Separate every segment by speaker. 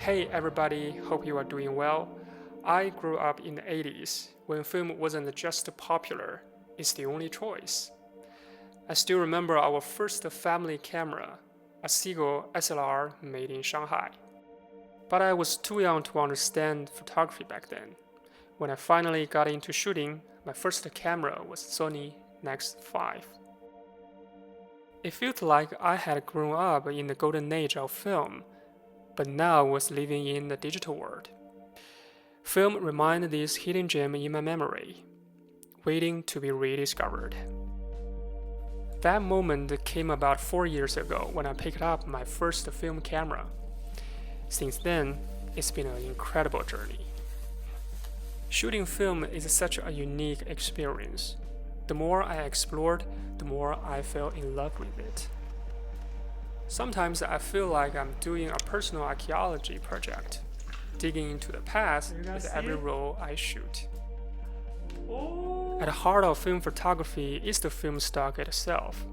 Speaker 1: Hey everybody, hope you are doing well. I grew up in the 80s when film wasn't just popular, it's the only choice. I still remember our first family camera, a Seagull SLR made in Shanghai. But I was too young to understand photography back then. When I finally got into shooting, my first camera was Sony Nex5. It felt like I had grown up in the golden age of film, but now was living in the digital world. Film remained this hidden gem in my memory, waiting to be rediscovered. That moment came about 4 years ago when I picked up my first film camera. Since then, it's been an incredible journey. Shooting film is such a unique experience. The more I explored, the more I fell in love with it. Sometimes I feel like I'm doing a personal archaeology project, digging into the past with every roll I shoot. At the heart of film photography is the film stock itself.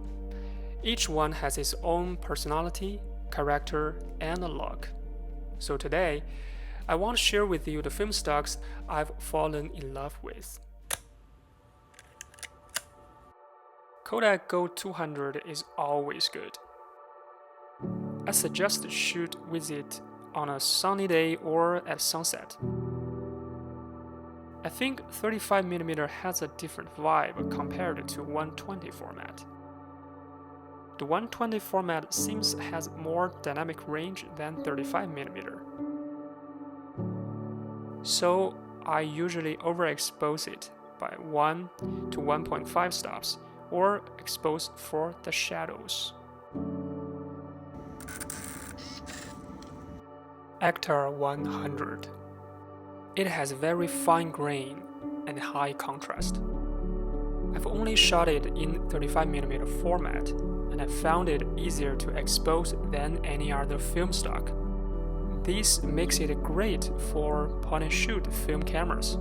Speaker 1: Each one has its own personality, character, and look. So today, I want to share with you the film stocks I've fallen in love with. Kodak Gold 200 is always good. I suggest shoot with it on a sunny day or at sunset. I think 35mm has a different vibe compared to 120 format. The 120 format seems has more dynamic range than 35mm. So I usually overexpose it by 1 to 1.5 stops or expose for the shadows. Ektar 100. It has very fine grain and high contrast. I've only shot it in 35mm format, and I found it easier to expose than any other film stock. This makes it great for point-and-shoot film cameras.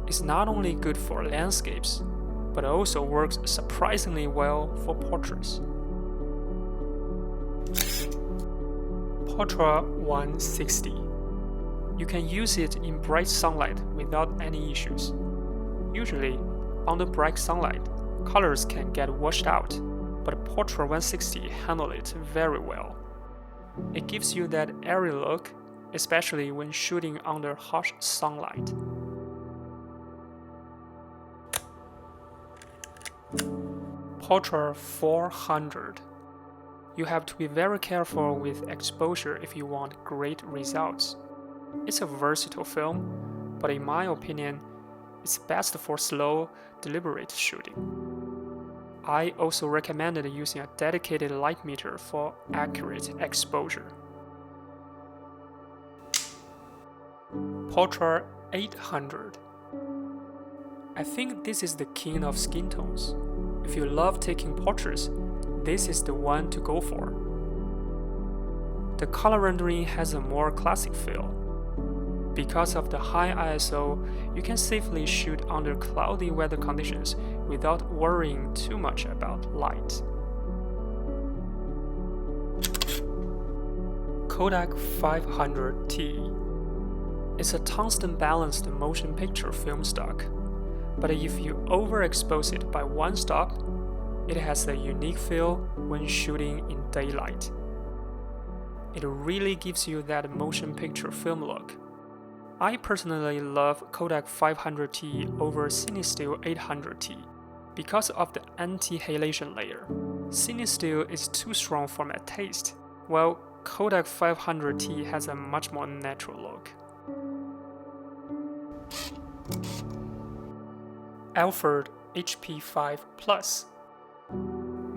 Speaker 1: It's not only good for landscapes, but also works surprisingly well for portraits. Portra 160. You can use it in bright sunlight without any issues. Usually, under bright sunlight, colors can get washed out, but Portra 160 handles it very well. It gives you that airy look, especially when shooting under harsh sunlight. Portra 400. You have to be very careful with exposure if you want great results. It's a versatile film, but in my opinion, it's best for slow, deliberate shooting. I also recommended using a dedicated light meter for accurate exposure. Portra 800. I think this is the king of skin tones. If you love taking portraits, this is the one to go for. The color rendering has a more classic feel. Because of the high ISO, you can safely shoot under cloudy weather conditions without worrying too much about light. Kodak 500T. It's a tungsten balanced motion picture film stock, but if you overexpose it by one stop, it has a unique feel when shooting in daylight. It really gives you that motion picture film look. I personally love Kodak 500T over CineStill 800T because of the anti-halation layer. CineStill is too strong for my taste, while Kodak 500T has a much more natural look. Ilford HP5 Plus.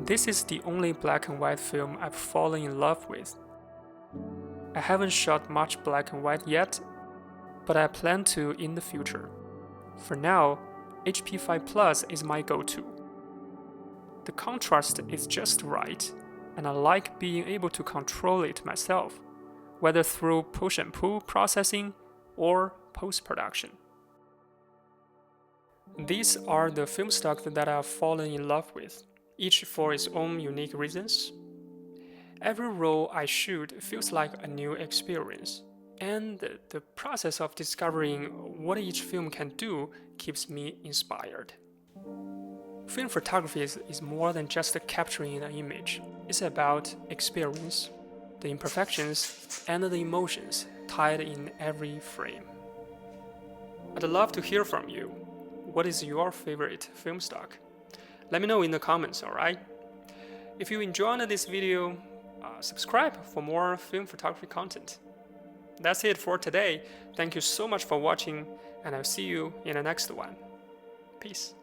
Speaker 1: This is the only black and white film I've fallen in love with. I haven't shot much black and white yet, but I plan to in the future. For now, HP5 Plus is my go-to. The contrast is just right, and I like being able to control it myself, whether through push and pull processing or post-production. These are the film stocks that I've fallen in love with, each for its own unique reasons. Every roll I shoot feels like a new experience. And the process of discovering what each film can do keeps me inspired. Film photography is more than just capturing an image. It's about experience, the imperfections, and the emotions tied in every frame. I'd love to hear from you. What is your favorite film stock? Let me know in the comments, alright? If you enjoyed this video, subscribe for more film photography content. That's it for today. Thank you so much for watching, and I'll see you in the next one. Peace.